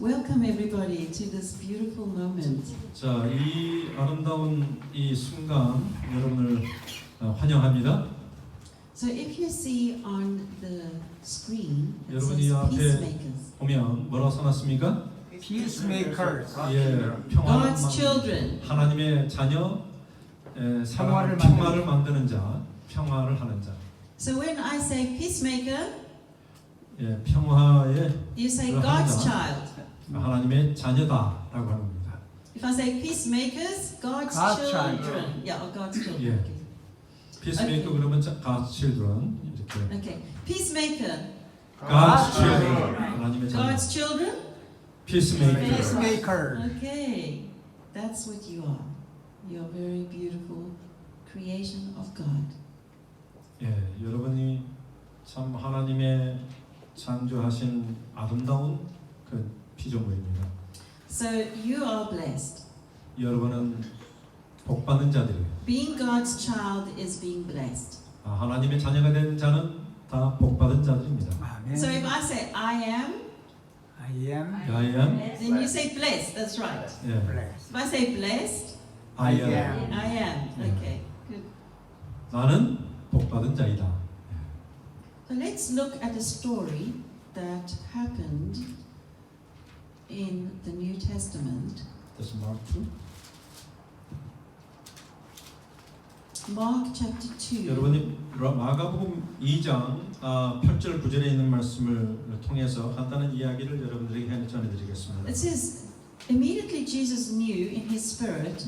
Welcome everybody to this beautiful moment. 자, 이 아름다운 이 순간 여러분을 환영합니다. So if you see on the screen, it 여러분이 says 앞에 peacemakers. 보면 뭐라고 써놨습니까? Peacemakers. 예, 평화를 God's children. 하나님의 자녀, 사랑을 평화를 평화를 만드는 자, 평화를 하는 자. So when I say peacemaker, 예, 평화의 you say 그걸 God's 한다. child. 하나님의 자녀다라고 하는 겁니다. If I say peacemakers, God's God's children. child. Yeah, or God's children. 예. Okay. 피스메이커 그러면 God's children 이렇게. Okay. Peacemaker, God's children 하나님의 자녀. God's children. 피스메이커. Peacemaker. Okay, that's what you are. You're a very beautiful creation of God. 예, 여러분이 참 하나님의 창조하신 아름다운 그 피조물입니다. So you are blessed. 여러분은 복 받는 자들이에요. Being God's child is being blessed. 하나님의 자녀가 된 자는 다 복 받은 자들입니다. Amen. So if I say I am, I am I am, then you say blessed. That's right. 예, blessed. If I say blessed, I am. I am. Okay, good. 나는 복 받은 자이다. So let's look at a story that happened in the New Testament. That's Mark 2. Mark chapter 2. 여러분이 마가복음 2장 8절 9절에 있는 말씀을 통해서 간단한 이야기를 여러분들에게 전해드리겠습니다. It says, immediately Jesus knew in his spirit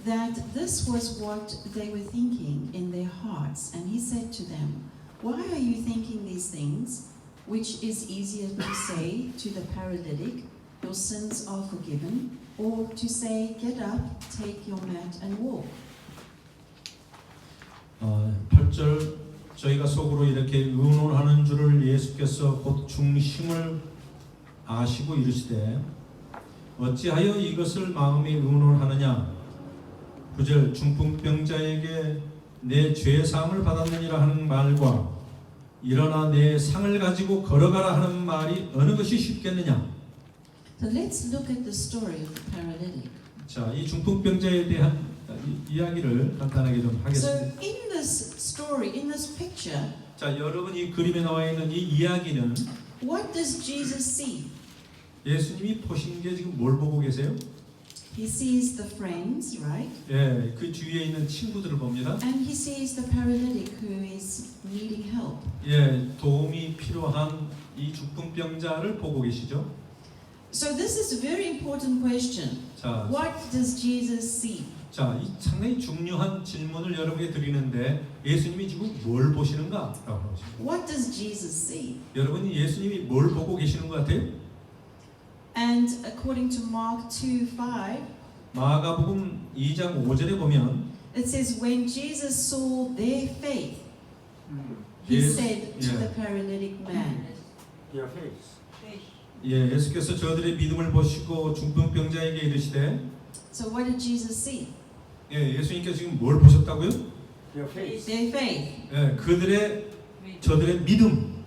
that this was what they were thinking in their hearts, and he said to them, why are you thinking these things? Which is easier to say to the paralytic, your sins are forgiven, or to say, get up, take your mat and walk? 8절 저희가 속으로 이렇게 의논하는 줄을 예수께서 곧 중심을 아시고 이르시되 어찌하여 이것을 마음에 의논하느냐 9절 중풍병자에게 내 죄 사함을 받았느니라 하는 말과 일어나 내 상을 가지고 걸어가라 하는 말이 어느 것이 쉽겠느냐. So let's look at the story of the paralytic. 자, 이 중풍병자에 대한 이야기를 간단하게 좀 So 하겠습니다. in this story, in this picture, 자, 여러분 이 그림에 나와 있는 이 이야기는 what does Jesus see? 예수님이 보신 게 지금 뭘 보고 계세요? He sees the friends, right? 예, 그 주위에 있는 친구들을 봅니다. And he sees the paralytic who is needing help. 예, 도움이 필요한 이 중풍병자를 보고 계시죠. So this is a very important question. 자, What does Jesus see? 자, 이 상당히 중요한 질문을 여러분에게 드리는데 예수님이 지금 뭘 보시는가라고 하십니다. What does Jesus see? 여러분이 예수님이 뭘 보고 계시는 것 같아요? And according to Mark 2:5, 마가복음 2장 5절에 보면 it says, when Jesus saw their faith, he Yes, said to yeah. the paralytic man. Your face. 예, 예수께서 저들의 믿음을 보시고 중풍병자에게 이르시되 So what did Jesus see? 예, 예수님께서 지금 뭘 보셨다고요? Your face. Their faith. 예, 저들의 믿음.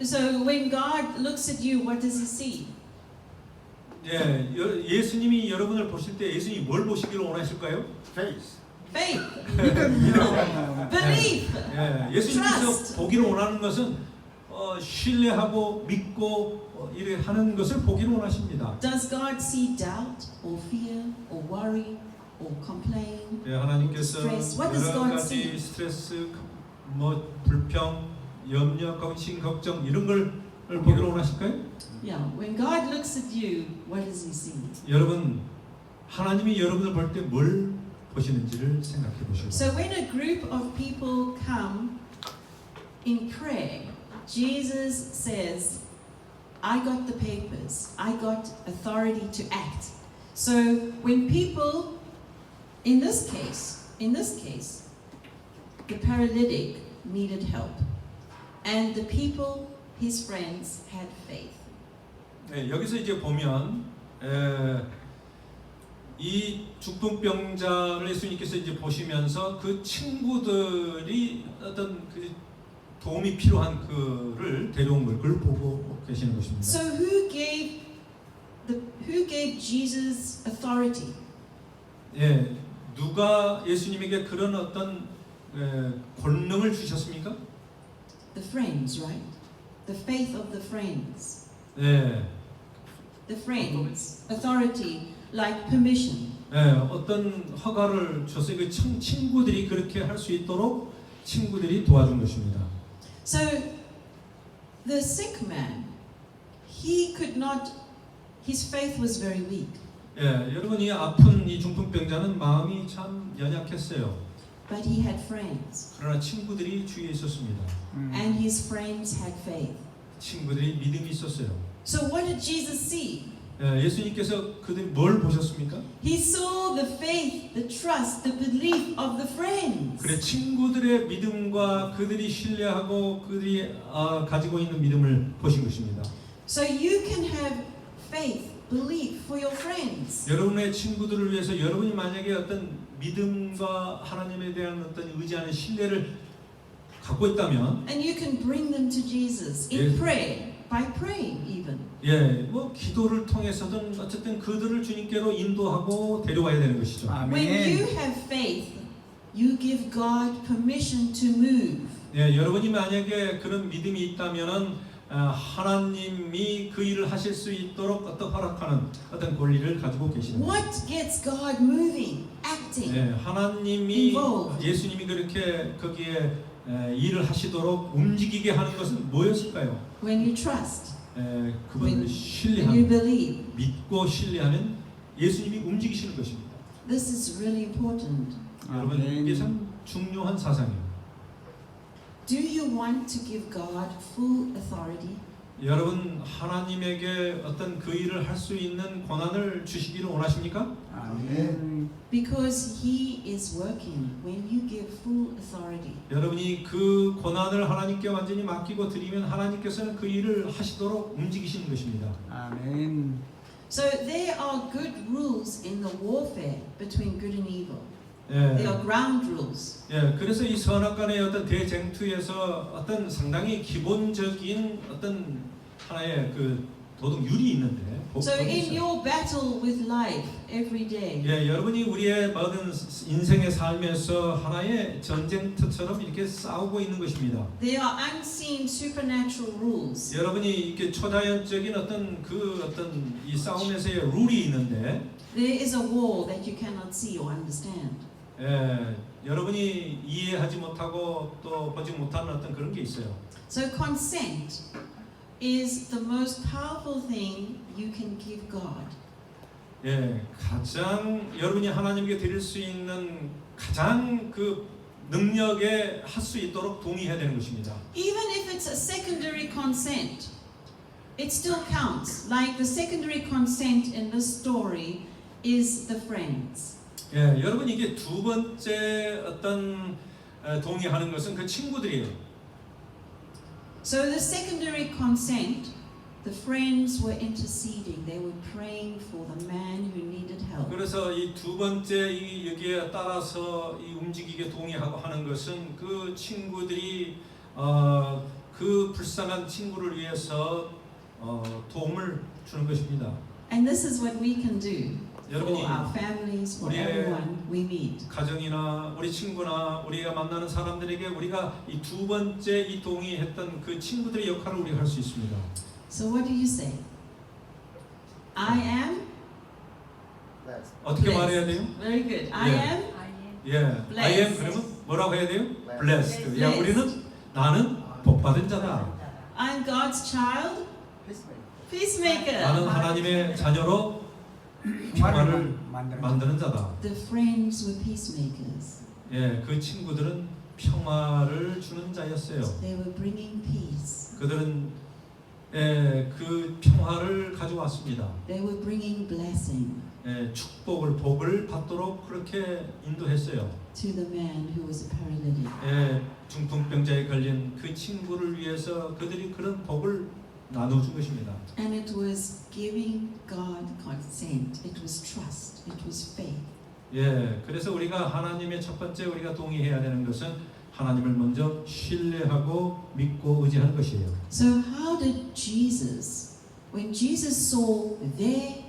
So when God looks at you, what does he see? 예, 예수님이 여러분을 보실 때 예수님이 뭘 보시기를 원하실까요? Face. Faith. 믿음. Belief. 예, 예수님께서 Trust. 보기를 원하는 것은 신뢰하고 믿고 이렇게 하는 것을 보기를 원하십니다. Does God see doubt or fear or worry or complain? 예, 하나님께서 Stress. What does 여러 God 가지 see? 스트레스, 뭐 불평, 염려, 걱정, 걱정 이런 걸 보기를 원하실까요? Yeah. When God looks at you, what does he see? 여러분, 하나님이 여러분을 볼 때 뭘 보시는지를 생각해 보시고. So when a group of people come in prayer, Jesus says, I got the papers. I got authority to act. So when people, in this case, the paralytic needed help. And the people, his friends, had faith. 네, 여기서 이제 보면 이 중풍병자를 예수님께서 이제 보시면서 그 친구들이 어떤 그 도움이 필요한 그를 데려온 걸 그걸 보고 계시는 것입니다. So who gave who gave Jesus authority? 예, 누가 예수님에게 그런 어떤 권능을 주셨습니까? The friends, right? The faith of the friends. 예, The friends. Authority, like permission. 예, 어떤 허가를 줬어요. 그 친구들이 그렇게 할 수 있도록 친구들이 도와준 것입니다. So, the sick man, he could not, his faith was very weak. 예, 여러분 이 아픈 이 중풍병자는 마음이 참 연약했어요. But he had friends. 그러나 친구들이 주위에 있었습니다. And his friends had faith. 친구들이 믿음이 있었어요. So, what did Jesus see? 예, 예수님께서 그들이 뭘 보셨습니까? He saw the faith, the trust, the belief of the friends. 그래 친구들의 믿음과 그들이 신뢰하고 그들이 가지고 있는 믿음을 보신 것입니다. So you can have faith, belief for your friends. 여러분의 친구들을 위해서 여러분이 만약에 어떤 믿음과 하나님에 대한 어떤 의지하는 신뢰를 갖고 있다면, And you can bring them to Jesus in prayer, by praying even. 예, 뭐 기도를 통해서든 어쨌든 그들을 주님께로 인도하고 데려와야 되는 것이죠. When you have faith, you give God permission to move. 예, 여러분이 만약에 그런 믿음이 있다면은 하나님이 그 일을 하실 수 있도록 어떤 허락하는 어떤 권리를 가지고 계시는 거예요. What gets God moving, acting? 예, 하나님이 involved? 예수님이 그렇게 거기에 일을 하시도록 움직이게 하는 것은 뭐였을까요? When you trust, 그분을 when you 신뢰하면, believe. 믿고 신뢰하면 예수님이 움직이시는 것입니다. This is really important. 여러분 이게 참 중요한 사상이에요. Do you want to give God full authority? 여러분 하나님에게 어떤 그 일을 할 수 있는 권한을 주시기를 원하십니까? 아멘. Because He is working when you give full authority. 여러분이 그 권한을 하나님께 완전히 맡기고 드리면 하나님께서는 그 일을 하시도록 움직이시는 것입니다. 아멘. So there are good rules in the warfare between good and evil. 예, There are ground rules. 예, 그래서 이 선악간의 어떤 대쟁투에서 어떤 상당히 기본적인 어떤 하나의 그 도덕률이 있는데. So in your battle with life every day, 예, 여러분이 우리의 모든 인생의 삶에서 하나의 전쟁터처럼 이렇게 싸우고 있는 것입니다. there are unseen supernatural rules. 여러분이 이렇게 초자연적인 어떤 이 싸움에서의 룰이 있는데, There is a war that you cannot see or understand. 예, 여러분이 이해하지 못하고 또 보지 못하는 어떤 그런 게 있어요. So consent is the most powerful thing you can give God. 예, 가장 여러분이 하나님께 드릴 수 있는 가장 그 능력에 할 수 있도록 동의해야 되는 것입니다. Even if it's a secondary consent, it still counts. Like the secondary consent in this story is the friends. 예, 여러분 이게 두 번째 어떤 동의하는 것은 그 친구들이에요. So the secondary consent, the friends were interceding. They were praying for the man who needed help. 그래서 이 두 번째 여기에 따라서 이 움직이게 동의하고 하는 것은 그 친구들이 그 불쌍한 친구를 위해서 도움을 주는 것입니다. And this is what we can do for 여러분이 our families, for everyone we meet. 가정이나 우리 친구나 우리가 만나는 사람들에게 우리가 이 두 번째 이 동의했던 그 친구들의 역할을 우리가 할 수 있습니다. So what do you say? I am 어떻게 blessed. 말해야 돼요? Very good. I Yeah. am 예, I am 그러면 뭐라고 해야 돼요? Blessed. 야, 우리는 나는 복받은 자다. I'm God's child. Peacemaker. 나는 하나님의 자녀로 평화를 만드는 자다. The friends were peacemakers. 예, 그 친구들은 평화를 주는 자였어요. They were bringing peace. 그들은 그 평화를 가져왔습니다. They were bringing blessing 축복을 복을 받도록 그렇게 인도했어요. to the man who was a paralytic. 중풍병자에 걸린 그 친구를 위해서 그들이 그런 복을 나눠준 것입니다. And it was giving God consent. It was trust. It was faith. 예, 그래서 우리가 하나님의 첫 번째 우리가 동의해야 되는 것은 하나님을 먼저 신뢰하고 믿고 의지하는 것이에요. So how did Jesus, when Jesus saw their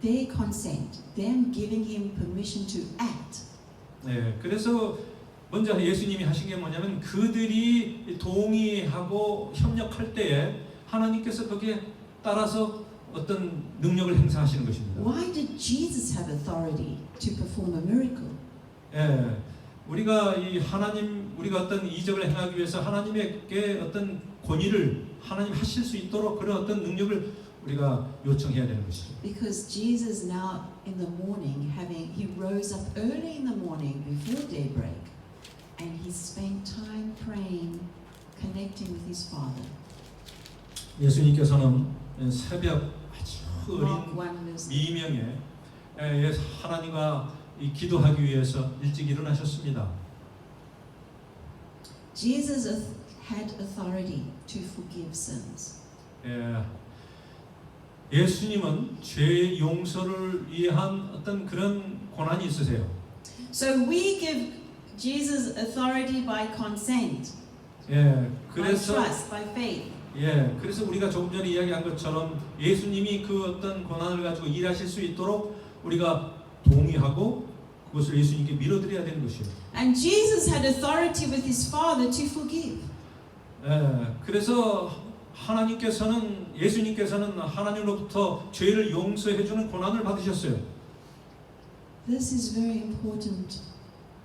their consent, them giving him permission to act. 네, 그래서 먼저 예수님이 하신 게 뭐냐면 그들이 동의하고 협력할 때에 하나님께서 거기에 따라서 어떤 능력을 행사하시는 것입니다. Why did Jesus have authority to perform a miracle? 예, 우리가 이 하나님 우리가 어떤 이적을 행하기 위해서 하나님에게 어떤 권위를 하나님 하실 수 있도록 그런 어떤 능력을 우리가 요청해야 되는 것이죠. Because Jesus now in the morning he rose up early in the morning before daybreak and he spent time praying, connecting with his Father. 예수님께서는 새벽 아주 Mark 어린 1 verse 미명에 하나님과 이 기도하기 위해서 일찍 일어나셨습니다. Jesus had authority to forgive sins. 예수님은 죄 용서를 위한 어떤 그런 권한이 있으세요. So we give Jesus authority by consent, 예, by 그래서 trust, by faith. 그래서 우리가 조금 전에 이야기한 것처럼 예수님이 그 어떤 권한을 가지고 일하실 수 있도록 우리가 동의하고 그것을 예수님께 밀어드려야 되는 것이에요. And Jesus had authority with his Father to forgive. 그래서 예수님께서는 하나님으로부터 죄를 용서해주는 권한을 받으셨어요. This is very important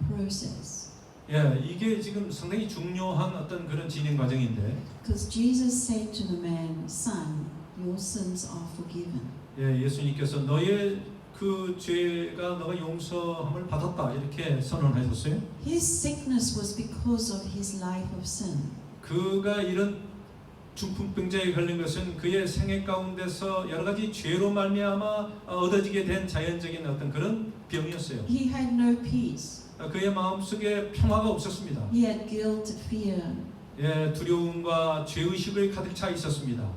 process. 이게 지금 상당히 중요한 어떤 그런 진행 과정인데, Because Jesus said to the man, Son, your sins are forgiven. 예수님께서 너의 그 죄가 너가 용서함을 받았다 이렇게 선언하셨어요. His sickness was because of his life of sin. 그가 이런 중풍병자에 걸린 것은 그의 생애 가운데서 여러 가지 죄로 말미암아 얻어지게 된 자연적인 어떤 그런 병이었어요. He had no peace. 그의 마음속에 평화가 없었습니다. He had guilt, fear. 두려움과 죄의식을 가득 차 있었습니다.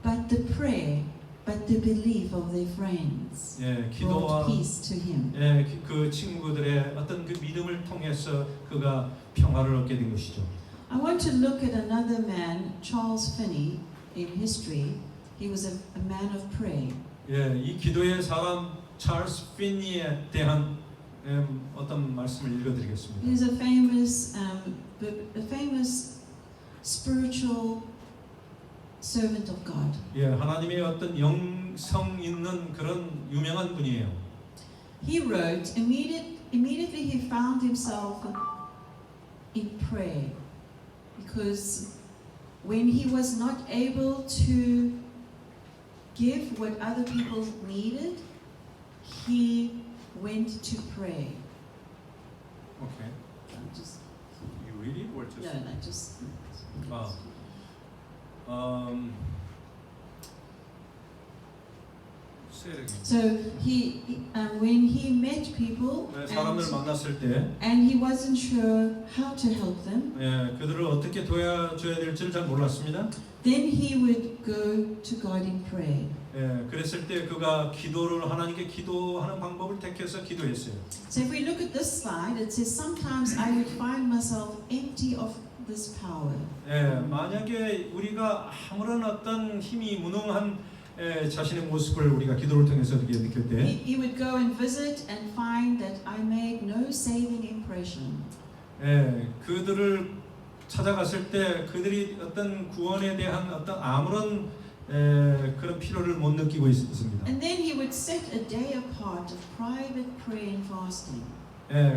But the prayer, but the belief of their friends 기도와 brought peace to him. 그 친구들의 어떤 그 믿음을 통해서 그가 평화를 얻게 된 것이죠. I want to look at another man, Charles Finney, in history. He was a man of prayer. 이 기도의 사람 찰스 피니에 대한 어떤 말씀을 읽어드리겠습니다. He's a famous spiritual servant of God. 하나님의 어떤 영성 있는 그런 유명한 분이에요. He wrote, immediately he found himself in prayer because when he was not able to give what other people needed, he went to pray. Okay. Just, You read it or just? no, just. Say it again. So when he met people 사람을 만났을 때 and he wasn't sure how to help them, 그들을 어떻게 도와줘야 될지를 잘 몰랐습니다. then he would go to God in prayer. 그랬을 때 그가 기도를 하나님께 기도하는 방법을 택해서 기도했어요. So if we look at this slide, it says sometimes I would find myself empty of this power. 만약에 우리가 아무런 어떤 힘이 무능한 자신의 모습을 우리가 기도를 통해서 이렇게 느낄 때 He would go and visit and find that I made no saving impression. 그들을 찾아갔을 때 그들이 어떤 구원에 대한 어떤 아무런 그런 필요를 못 느끼고 있습니다. And then he would set a day apart of private prayer and fasting.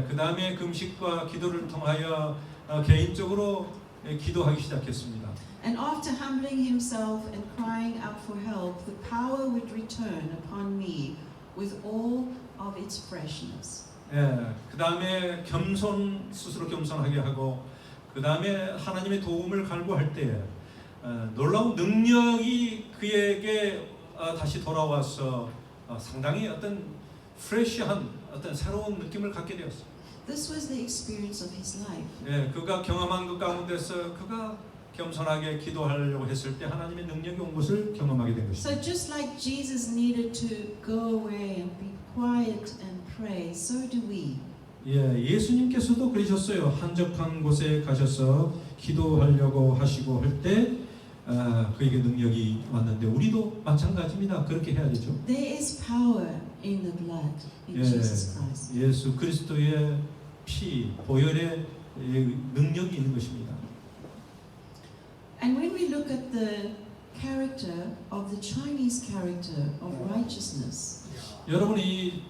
그 다음에 금식과 기도를 통하여 개인적으로 기도하기 시작했습니다. And after humbling himself and crying out for help, the power would return upon me with all of its freshness. 그 다음에 스스로 겸손하게 하고 그 다음에 하나님의 도움을 갈구할 때에 놀라운 능력이 그에게 다시 돌아와서 상당히 어떤 프레시한 어떤 새로운 느낌을 갖게 되었어요. This was the experience of his life. 그가 경험한 것 가운데서 그가 겸손하게 기도하려고 했을 때 하나님의 능력이 온 것을 경험하게 된 것입니다. So just like Jesus needed to go away and be quiet and pray, so do we. 예수님께서도 그러셨어요. 한적한 곳에 가셔서 기도하려고 하시고 할 때 그에게 능력이 왔는데 우리도 마찬가지입니다. 그렇게 해야 되죠. There is power in the blood in 예, Jesus Christ. 예수 그리스도의 피, 보혈의 능력이 있는 것입니다. And when we look at the character of the Chinese character of righteousness, 여러분 이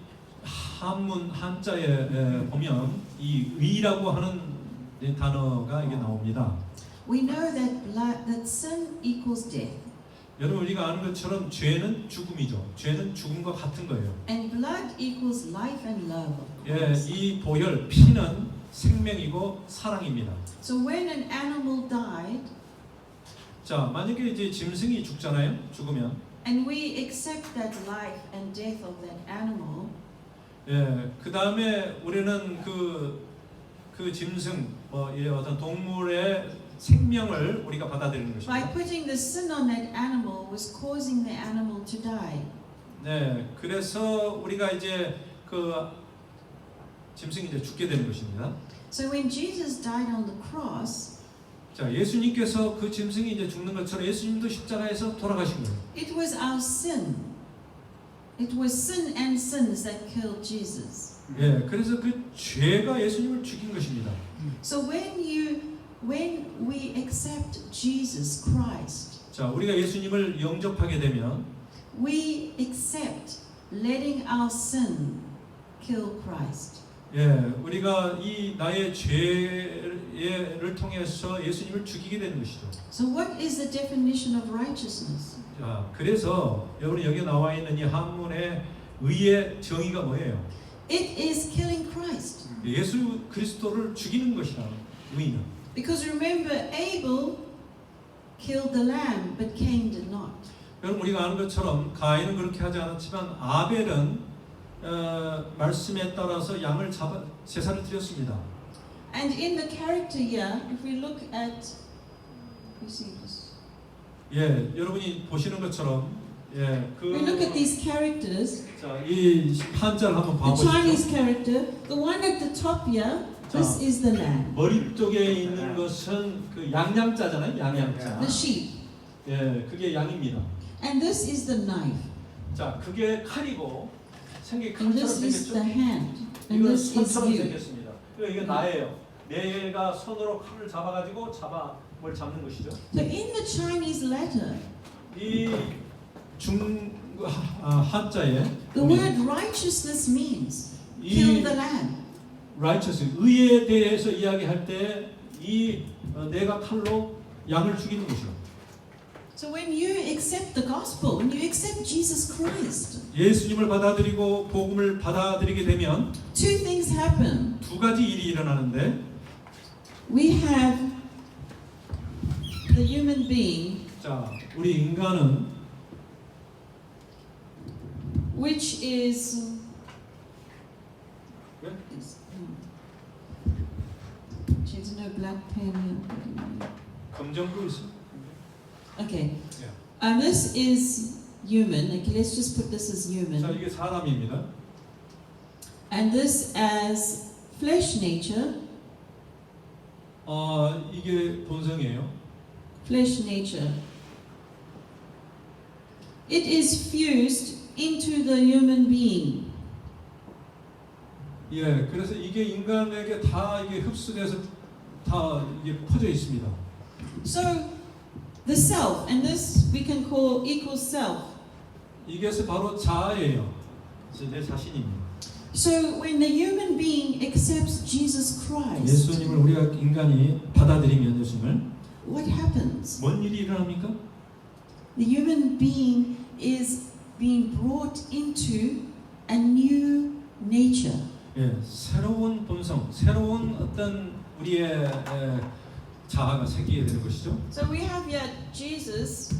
한문 한자에 보면 이 의라고 하는 단어가 이게 나옵니다. we know that sin equals death, 여러분 우리가 아는 것처럼 죄는 죽음이죠. 죄는 죽음과 같은 거예요. and blood equals life and love. Of 예, course. 이 보혈 피는 생명이고 사랑입니다. So when an animal died, 자, 만약에 이제 짐승이 죽잖아요. 죽으면 and we accept that life and death of that animal, 예, 그 다음에 우리는 그 짐승, 이 어떤 동물의 생명을 우리가 받아들이는 by 것입니다. putting the sin on that animal was causing the animal to die. 네, 그래서 우리가 이제 그 짐승이 이제 죽게 되는 것입니다. So when Jesus died on the cross, 자, 예수님께서 그 짐승이 이제 죽는 것처럼 예수님도 십자가에서 돌아가신 거예요. it was our sin. It was sin and sins that killed Jesus. 예, 그래서 그 죄가 예수님을 죽인 것입니다. So when we accept Jesus Christ, 자, 우리가 예수님을 영접하게 되면 we accept letting our sin kill Christ. 예, 우리가 이 나의 죄를 통해서 예수님을 죽이게 되는 것이죠. So what is the definition of righteousness? 자, 그래서 여러분 여기 나와 있는 이 한문의 의의 정의가 뭐예요? It is killing Christ. 예수 그리스도를 죽이는 것이다. 의는. Because remember, Abel killed the lamb, but Cain did not. 여러분 우리가 아는 것처럼 가인은 그렇게 하지 않았지만 아벨은 말씀에 따라서 양을 잡아 제사를 드렸습니다. And in the character here, if we look at, you see this. 예, 여러분이 보시는 것처럼 예, We look at these characters. 자, 이 한자를 한번 The 봐보시죠. Chinese character, the one at the top here, this is the lamb, 머리 쪽에 있는 것은 그 양양자잖아요. 양양자. the sheep, 예, 그게 양입니다. and this is the knife, 자, 그게 칼이고 생긴 and 칼처럼 this is the 생겼죠. hand, and 이건 this is 손처럼 you. 생겼습니다. 이게 나예요. 내가 손으로 칼을 잡아가지고 뭘 잡는 것이죠. So in the Chinese letter, 이 한자에 the word righteousness means kill the lamb. righteous 의에 대해서 이야기할 때 이 내가 칼로 양을 죽이는 것이요. So when you accept the gospel, when you accept Jesus Christ, 예수님을 받아들이고 복음을 받아들이게 되면 two things happen. 두 가지 일이 일어나는데 We have the human being, 자, 우리 인간은 which is 왜? There's no black pen here. 검정도 있어. Okay. Yeah. This is human. Okay, let's just put this as 자, human. 이게 사람입니다. And this as flesh nature. 이게 본성이에요. Flesh nature. It is fused into the human being. 예, 그래서 이게 인간에게 다 이게 흡수돼서 다 이게 퍼져 있습니다. So the self, and this we can call equal self. 이것이 바로 자아예요. 내 자신입니다. So when the human being accepts Jesus Christ, 예수님을 우리가 인간이 받아들이면 예수님을 what happens? 뭔 일이 일어납니까? The human being is being brought into a new nature. 예, 새로운 본성, 새로운 어떤 우리의 자아가 생기게 되는 것이죠. So we have here Jesus,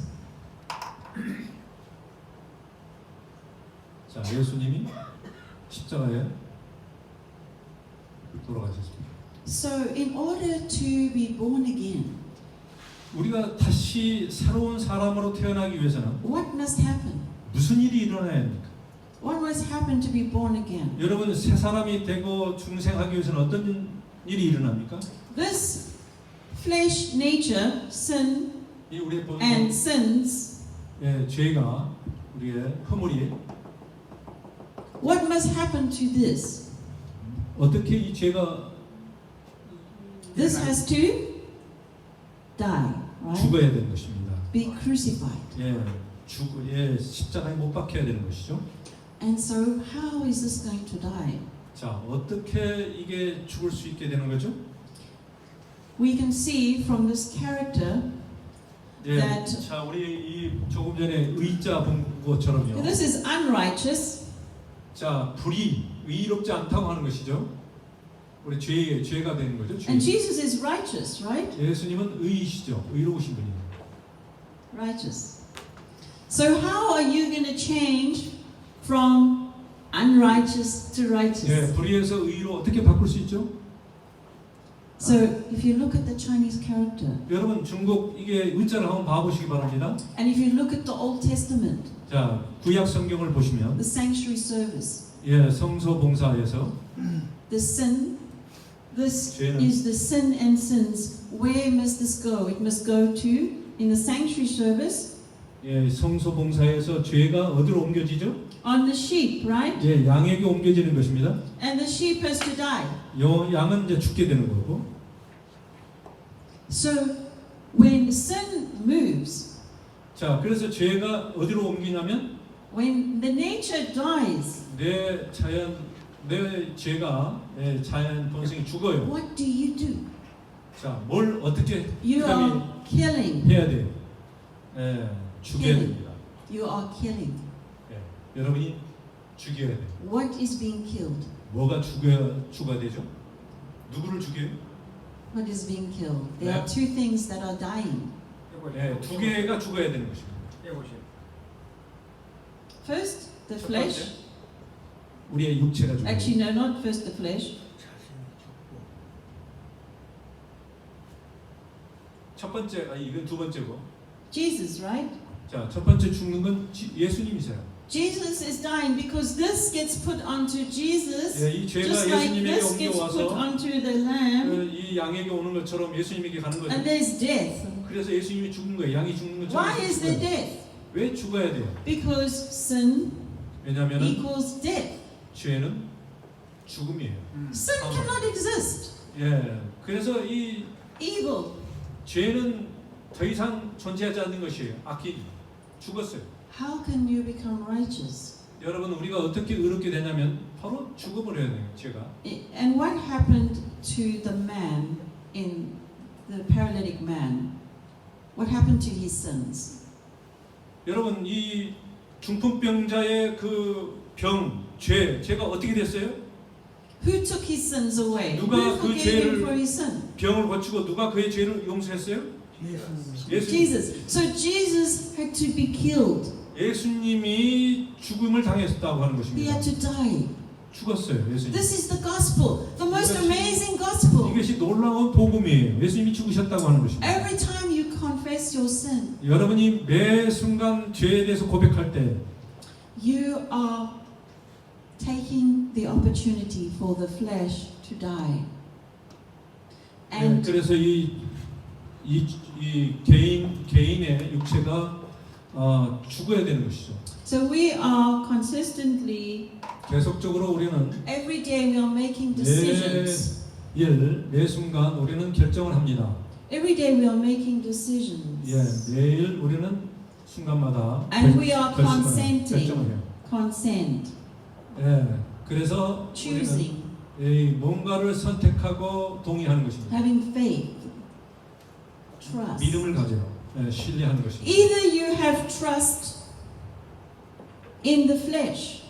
자, 예수님이 십자가에 돌아가셨습니다. so in order to be born again, 우리가 다시 새로운 사람으로 태어나기 위해서는 what must happen? 무슨 일이 일어나야 합니까? What must happen to be born again? 여러분 새 사람이 되고 중생하기 위해서는 어떤 일이 일어납니까? This flesh nature, sin, 이 우리의 본 and sins, 예, 죄가 우리의 허물이 what must happen to this? 어떻게 이 죄가 This has to die, right? 죽어야 되는 것입니다. Be crucified. 십자가에 못 박혀야 되는 것이죠. And so, how is this going to die? 자, 어떻게 이게 죽을 수 있게 되는 거죠? We can see from this character, 예, That- 자, 우리 이 조금 전에 의자 본 것처럼요. this is unrighteous, 자, 불이 의롭지 않다고 하는 것이죠. 우리 죄가 되는 거죠. 죄. and Jesus is righteous, right? 예수님은 의이시죠. 의로우신 분이에요. Righteous. So, how are you going to change from unrighteous to righteous? 예, 불의에서 의로 어떻게 바꿀 수 있죠? So, if you look at the Chinese character, 여러분 중국 이게 의자를 한번 봐보시기 바랍니다. and if you look at the Old Testament, 자, 구약 성경을 보시면 the sanctuary service, 예, 성소 봉사에서 the sin, this 죄는- is the sin and sins. Where must this go? It must go to, in the sanctuary service, 예, 성소 봉사에서 죄가 어디로 옮겨지죠? on the sheep, right? 예, 양에게 옮겨지는 것입니다. And the sheep has to die. 양은 이제 죽게 되는 거고. So, when sin moves, 자, 그래서 죄가 어디로 옮기냐면 when the nature dies, 내 죄가 내 자연 본성이 죽어요. what do you do? 자, 뭘 어떻게 You 사람이 are killing. 해야 돼요? 예, 죽여야 Killing. 됩니다. You are killing. 예, 여러분이 죽여야 돼요. What is being killed? 뭐가 죽어야 되죠? 누구를 죽여요? What is being killed? There 네. are two things that are dying. 예, 두 개가 죽어야 되는 것입니다. First, the 첫 flesh. 번째, 우리의 육체가 죽어요. Actually, no, not first the flesh. 첫 번째, 이건 두 번째고. Jesus, right? 자, 첫 번째 죽는 건 예수님이세요. Jesus is dying because this gets put onto Jesus, 예, 이 죄가 just like 예수님에게 this gets put 옮겨와서 onto the lamb, 이 양에게 오는 것처럼 예수님에게 가는 거죠. and there's death. 그래서 예수님이 죽는 거예요. 양이 죽는 것처럼. Why is there death? 왜 죽어야 돼요? Because sin 왜냐하면 equals death. 죄는 죽음이에요. Sin cannot exist. 예, 그래서 이 Evil. 죄는 더 이상 존재하지 않는 것이에요. 악이 죽었어요. How can you become righteous? 여러분, 우리가 어떻게 의롭게 되냐면 바로 죽어버려야 돼요. 죄가. And what happened to the man in the paralytic man? What happened to his sins? 여러분, 이 중풍병자의 그 죄가 어떻게 됐어요? Who took his sins away? 누가 Who 그 forgave him 죄를- for his sin? 병을 고치고 누가 그의 죄를 용서했어요? 예수님. Jesus. So Jesus had to be killed. 예수님이 죽음을 당했다고 하는 He 것입니다. had to die. 죽었어요, 예수님. This is the gospel, the most 이것이- amazing gospel. 이것이 놀라운 복음이에요. 예수님이 죽으셨다고 하는 것입니다. Every time you confess your sin, 여러분이 매 순간 죄에 대해서 고백할 때 you are taking the opportunity for the flesh to die. And 그래서 이 개인의 육체가 죽어야 되는 것이죠. so we are consistently, 계속적으로 우리는 every day we are making decisions. 매 순간 우리는 결정을 합니다. Every day we are making decisions. 예, 매일 우리는 순간마다 And we are 결정을 consenting. 해요. Consent. 예, 그래서 Choosing. 우리는 뭔가를 선택하고 동의하는 것입니다. Having faith. Trust. 믿음을 가져요. 예, 신뢰하는 것입니다. Either you have trust in the flesh.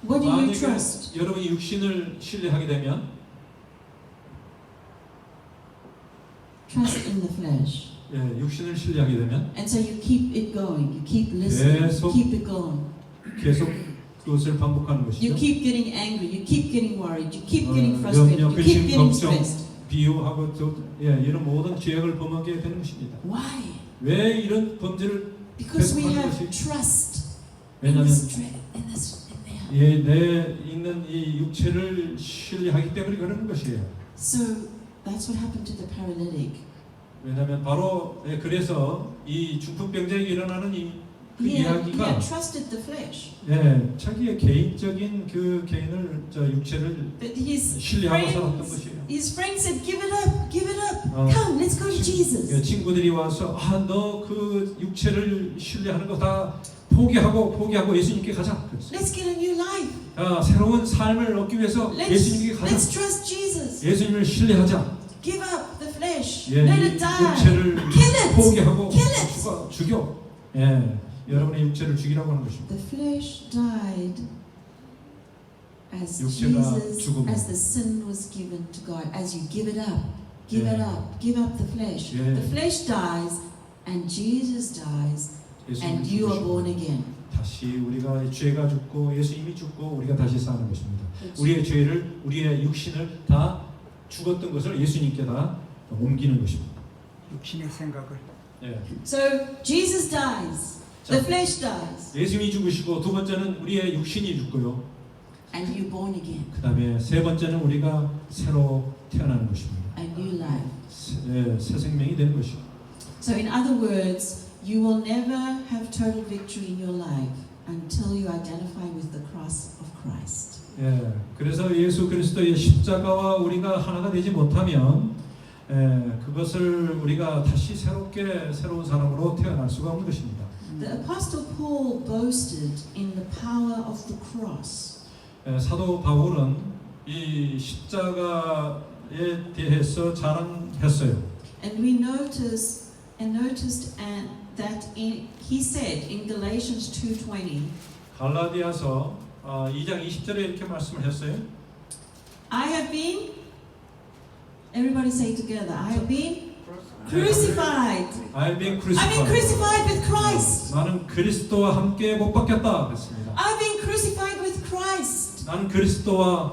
What do you 만약에 trust? 여러분이 육신을 신뢰하게 되면 Trust in the flesh. 예, 육신을 신뢰하게 되면 And so you keep it going. You keep listening. 계속 You keep it going. 계속 그것을 반복하는 You 것이죠. keep getting angry. You keep getting worried. You keep getting frustrated. 염려, You keep 근심, getting 걱정, stressed. 비유하고 이런 모든 죄악을 범하게 되는 것입니다. Why? 왜 이런 범죄를 Because we 계속하는 have 것이? trust in 왜냐하면 this in there. 내 있는 이 육체를 신뢰하기 때문에 그러는 것이에요. So that's what happened to the paralytic. 왜냐하면 바로 그래서 이 중풍병자에게 일어나는 그 He had 이야기가 trusted the flesh. 자기의 개인적인 그 개인을 육체를 But his 신뢰하고 살았던 friends, 것이에요. his friends said, give it up, give it up. 어, Come, let's go to Jesus. 친구들이 와서 너 그 육체를 신뢰하는 거 다 포기하고 예수님께 가자. 그랬어요. Let's get a new life. 새로운 삶을 얻기 위해서 예수님께 가자. Let's trust Jesus. 예수님을 신뢰하자. Give up the flesh. 이 Let it die. 육체를 Kill it. 포기하고 Kill it. 죽여. 여러분의 육체를 죽이라고 하는 것입니다. The flesh died as 육체가 Jesus, 죽음으로. as the sin was given to God. As you give it up, give 예. it up, give up the flesh. 예. The flesh dies, and Jesus dies, and you are born again. 다시 우리가 죄가 죽고 예수님이 죽고 우리가 다시 사는 것입니다. 그렇죠. 우리의 죄를 우리의 육신을 다 죽었던 것을 예수님께 다 옮기는 것입니다. 육신의 생각을 So Jesus dies, 자, the flesh dies, 예수님이 죽으시고 두 번째는 우리의 육신이 죽고요. and you're born again, 그 다음에 세 번째는 우리가 새로 태어나는 것입니다. a new life. 새 생명이 되는 것입니다. So in other words, you will never have total victory in your life until you identify with the cross of Christ. 그래서 예수 그리스도의 십자가와 우리가 하나가 되지 못하면 그것을 우리가 다시 새로운 사람으로 태어날 수가 없는 것입니다. The Apostle Paul boasted in the power of the cross. 사도 바울은 이 십자가에 대해서 자랑했어요. And we noticed that he said in Galatians 2:20, 갈라디아서 2장 20절에 이렇게 말씀을 했어요. I have been, everybody say together, I have been crucified. I've been I've been crucified. crucified with Christ. 나는 그리스도와 함께 못 박혔다 그랬습니다. I've been crucified with Christ. 나는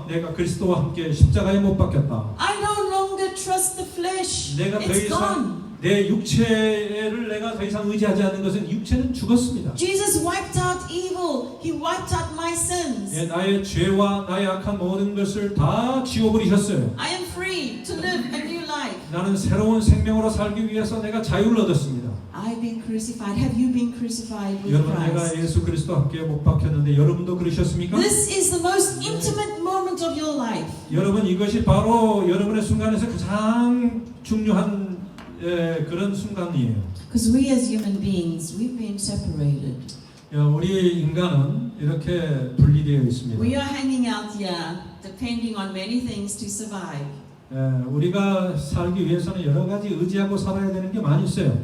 내가 그리스도와 함께 십자가에 못 박혔다. I no longer trust the flesh. 내가 더 It's 이상 gone. 내 육체를 내가 더 이상 의지하지 않는 것은 육체는 죽었습니다. Jesus wiped out evil. He wiped out my sins. 나의 죄와 나의 악한 모든 것을 다 지워버리셨어요. I am free to live a new life. 나는 새로운 생명으로 살기 위해서 내가 자유를 얻었습니다. I've been crucified. Have you been crucified with 여러분 내가 Christ? 예수 그리스도와 함께 못 박혔는데 여러분도 그러셨습니까? This is the most intimate moment of your life. 여러분 이것이 바로 여러분의 순간에서 가장 중요한 그런 순간이에요. Because we as human beings, we've been separated. 우리 인간은 이렇게 분리되어 있습니다. We are hanging out here depending on many things to survive. 우리가 살기 위해서는 여러 가지 의지하고 살아야 되는 게 많이 있어요.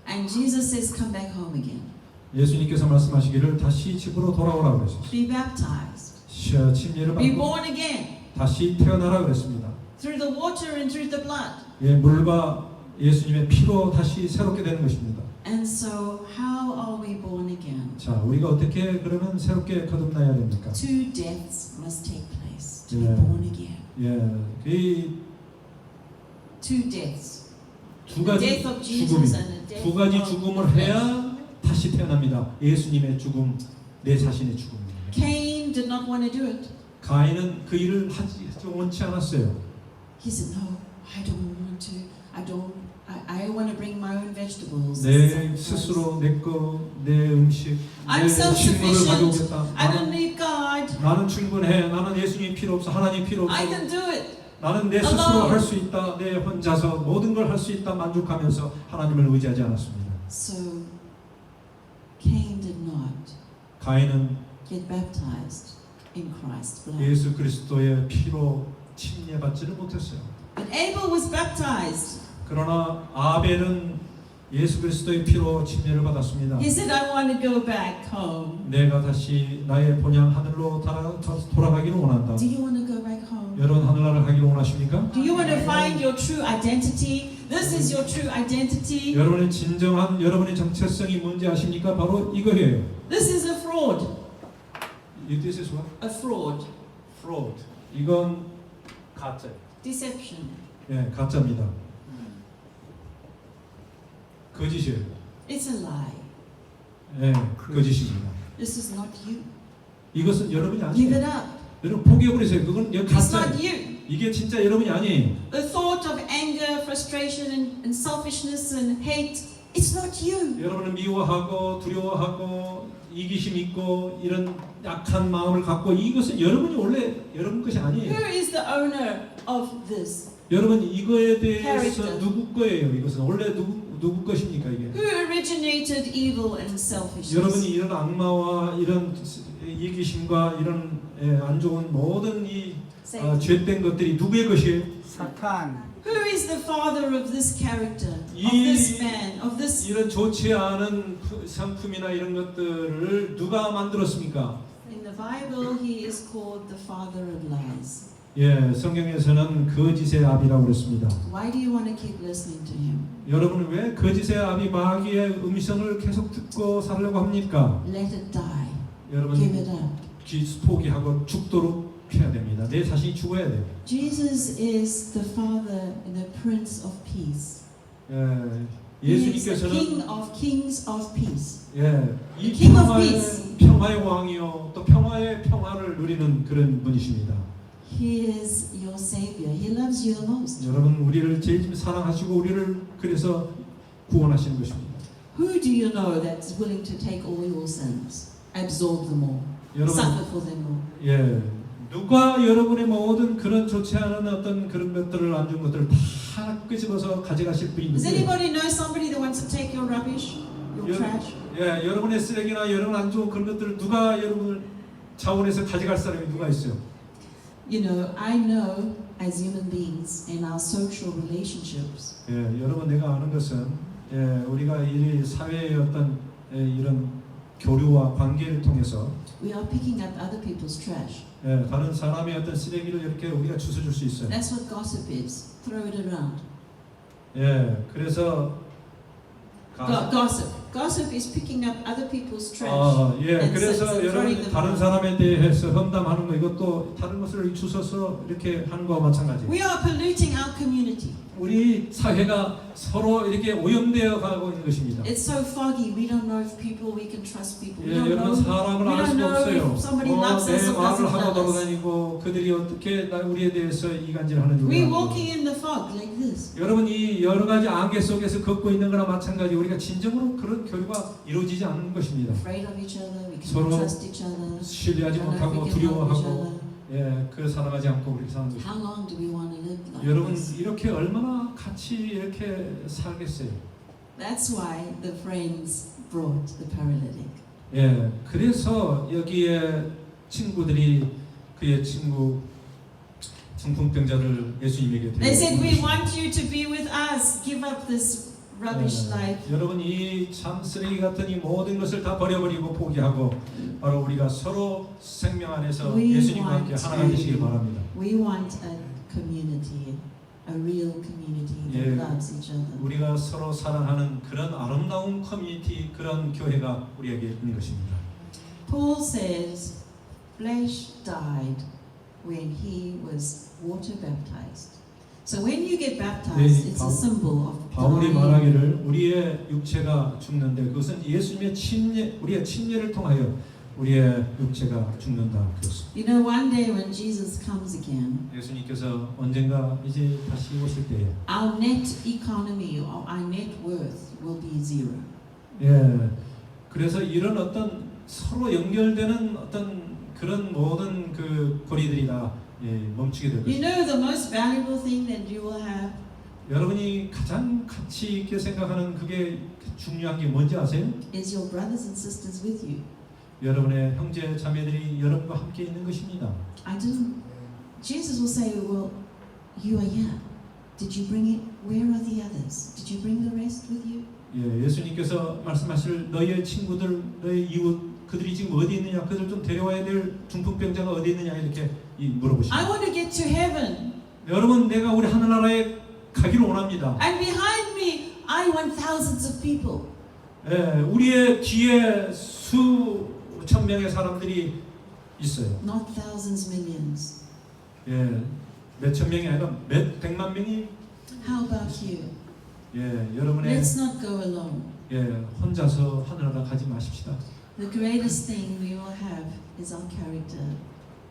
And Jesus says, come back home again. 예수님께서 말씀하시기를 다시 집으로 돌아오라고 그랬어요. Be baptized. 침례를 Be 받고 born again. 다시 태어나라 그랬습니다. Through the water and through the blood. 물과 예수님의 피로 다시 새롭게 되는 것입니다. And so, how are we born again? 자, 우리가 어떻게 그러면 새롭게 거듭나야 됩니까? Two deaths must take place to be Yeah. born again. 그 Two deaths. 두 The 가지 death of 죽음이 Jesus and the death 두 가지 of 죽음을 the flesh. 해야 다시 태어납니다. 예수님의 죽음, 내 자신의 죽음입니다. Cain did not want to do it. 가인은 그 일을 하지 원치 않았어요. He said, "No, I don't want to. I want to bring my own vegetables." 내 스스로 내 음식, I'm 내 self-sufficient. 식물을 가져오겠다. I don't need God. 나는 충분해. 나는 예수님 필요 없어. 하나님 필요 없어. I can do it. 나는 내 스스로 Alone. 할 수 있다. 내 혼자서 모든 걸 할 수 있다. 만족하면서 하나님을 의지하지 않았습니다. So Cain did not 가인은 get baptized in Christ's blood. 예수 그리스도의 피로 침례받지를 못했어요. But Abel was baptized. 그러나 아벨은 예수 그리스도의 피로 침례를 받았습니다. He said, "I want to go back home." 내가 다시 나의 본향 하늘로 돌아가기를 원한다. Do you want to go back home? 여러분 하늘나라를 가기를 원하십니까? Do you want to find your true identity? This is your true identity. 여러분의 진정한 여러분의 정체성이 뭔지 아십니까? 바로 이거예요. This is a fraud. This is what? A fraud. Fraud. 이건 가짜. Deception. 가짜입니다. 거짓이에요. It's a lie. 거짓입니다. This is not you. 이것은 여러분이 Give it 아니에요. up. 여러분 포기해버리세요. 그건 It's 가짜. not you. 이게 진짜 여러분이 아니에요. The thought of anger, frustration, and selfishness and hate, it's not you. 여러분은 미워하고 두려워하고 이기심 있고 이런 약한 마음을 갖고 이것은 여러분이 원래 여러분 것이 아니에요. Who is the owner of this? 여러분 이거에 대해서 Character. 누구 거예요? 이것은 원래 누구 것입니까 이게? Who originated evil and selfishness? 여러분이 이런 악마와 이런 이기심과 이런 안 좋은 모든 이 Satan. 죄된 것들이 누구의 것이에요? 사탄. Who is the father of this character, of 이- this man, of this? 이런 좋지 않은 상품이나 이런 것들을 누가 만들었습니까? In the Bible, he is called the father of lies. 예, 성경에서는 거짓의 아비라고 그랬습니다. Why do you want to keep listening to him? 여러분은 왜 거짓의 아비 마귀의 음성을 계속 듣고 살려고 합니까? Let it die. 여러분 Give it up. 포기하고 죽도록 해야 됩니다. 내 자신이 죽어야 돼요. Jesus is the father and the prince of peace. 예, He is the 예수님께서는 king of kings of peace. 예, 이 King of peace. 평화의 왕이요 또 평화의 평화를 누리는 그런 분이십니다. He is your savior. He loves you the most. 여러분 우리를 제일 사랑하시고 우리를 그래서 구원하시는 것입니다. Who do you know that's willing to take all your sins, absorb them all, 여러분 suffer for them all? 예, 누가 여러분의 모든 그런 좋지 않은 어떤 그런 것들을 안 좋은 것들을 다 끄집어서 가져가실 분이 Does 누구예요? anybody know somebody that wants to take your rubbish, your Yeah. trash? 예, 여러분의 쓰레기나 여러분 안 좋은 그런 것들을 누가 여러분을 자원해서 가져갈 사람이 누가 있어요? You know, I know as human beings in our social relationships, 예, 여러분 내가 아는 것은 예, 우리가 이 사회의 어떤 이런 교류와 관계를 통해서 we are picking up other people's trash. 예, 다른 사람의 어떤 쓰레기를 이렇게 우리가 주워줄 수 있어요. That's what gossip is. Throw it around. 예, 그래서 Gossip. Gossip is picking up other people's trash. 예, and 그래서 throwing 여러분 them 다른 around. 사람에 대해서 험담하는 거 이것도 다른 것을 주워서 이렇게 하는 거와 마찬가지예요. We are polluting our community. 우리 사회가 서로 이렇게 오염되어 가고 있는 것입니다. It's so foggy. We don't know if people we can trust people. We 예, don't 여러분 know. 사람을 we 알 don't 수가 know 없어요. if somebody loves us 내 or 말을 doesn't 하고 love us. 돌아다니고 그들이 어떻게 우리에 대해서 이간질하는지 We're 몰라요. walking in the fog like this. 여러분 이 여러 가지 안개 속에서 걷고 있는 거나 마찬가지 우리가 진정으로 그런 교류가 이루어지지 않는 것입니다. Afraid of each other. We 서로 cannot trust each other. 신뢰하지 Don't know if 못하고 we can help each 두려워하고 other. 예, 그 사랑하지 않고 그렇게 사는 것입니다. How long do we want to live like 여러분 this? 이렇게 얼마나 같이 이렇게 살겠어요? That's why the friends brought the paralytic. 예, 그래서 여기에 친구들이 그의 친구 중풍병자를 예수님에게 They said, "We 데려오고 want you to be with us. Give up this rubbish life." 여러분 이 참 쓰레기 같은 이 모든 것을 다 버려버리고 포기하고 바로 우리가 서로 생명 안에서 We 예수님과 함께 want 하나가 되시길 바랍니다. We want a community, a real community that Yeah. loves each other. 우리가 서로 사랑하는 그런 아름다운 커뮤니티 그런 교회가 우리에게 있는 것입니다. Paul says, "Flesh died when he was water baptized." So when you get baptized, 네, it's a symbol of 바울이 dying. 말하기를 우리의 육체가 죽는데 그것은 예수님의 침례, 우리의 침례를 통하여 우리의 육체가 죽는다 그렇습니다. You know, one day when Jesus comes again, 예수님께서 언젠가 이제 다시 오실 때에 our net economy or our net worth will be zero. 예, 그래서 이런 어떤 서로 연결되는 어떤 그런 모든 그 고리들이 다 멈추게 될 You 것입니다. know, the most valuable thing that you will have 여러분이 가장 가치 있게 생각하는 그게 중요한 게 뭔지 아세요? is your brothers and sisters with you. 여러분의 형제 자매들이 여러분과 함께 있는 것입니다. I do. Jesus will say, "Well, you are here. Did you bring it? Where are the others? Did you bring the rest with you?" 예, 예수님께서 말씀하실 너희의 친구들, 너희 이웃 그들이 지금 어디 있느냐, 그들 좀 데려와야 될 중풍병자가 어디 있느냐 이렇게 물어보십니다. I want to get to heaven, 여러분, 내가 우리 하늘나라에 가기를 원합니다. and behind me, I want thousands of people. 예, 우리의 뒤에 수천 명의 사람들이 있어요. Not thousands, millions. 예, 몇천 명이 아니라 몇 백만 명이 How about you? 예, 여러분의 Let's not go alone. 예, 혼자서 하늘나라 가지 마십시다. The greatest thing we will have is our character.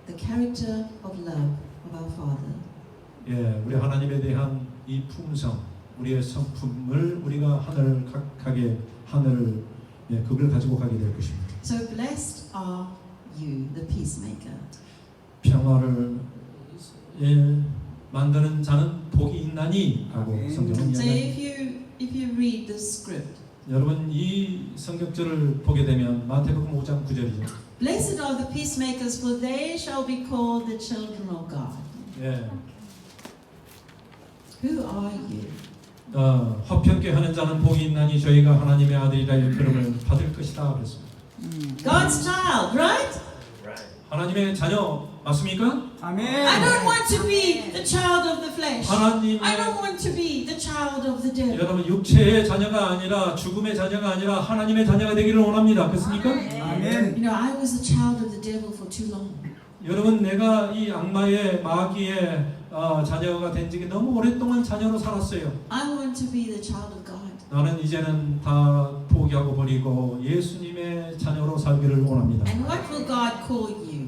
the character of love of our Father. 예, 우리 하나님에 대한 이 품성, 우리의 성품을 우리가 하늘을 예, 그걸 가지고 가게 될 것입니다. So blessed are you, the peacemaker. 평화를 예, 만드는 자는 복이 있나니라고 아멘. 성경은 So 이야기합니다. if you read the script, 여러분 이 성경절을 보게 되면 마태복음 5장 9절이죠. blessed are the peacemakers, for they shall be called the children of God. 예, Who are you? 화평케 하는 자는 복이 있나니 저희가 하나님의 아들이라 일컬음을 받을 것이다 그랬습니다. God's child, right? 하나님의 자녀 맞습니까? 아멘. I don't want to be the child of the flesh. 하나님 I don't want to be the child of the devil. 여러분 육체의 자녀가 아니라 죽음의 자녀가 아니라 하나님의 자녀가 되기를 원합니다. 그렇습니까? 아멘. You know, I was the child of the devil for too long. 여러분 내가 이 악마의 마귀의 자녀가 된 지가 너무 오랫동안 자녀로 살았어요. I want to be the child of God. 나는 이제는 다 포기하고 버리고 예수님의 자녀로 살기를 원합니다. And what will God call you?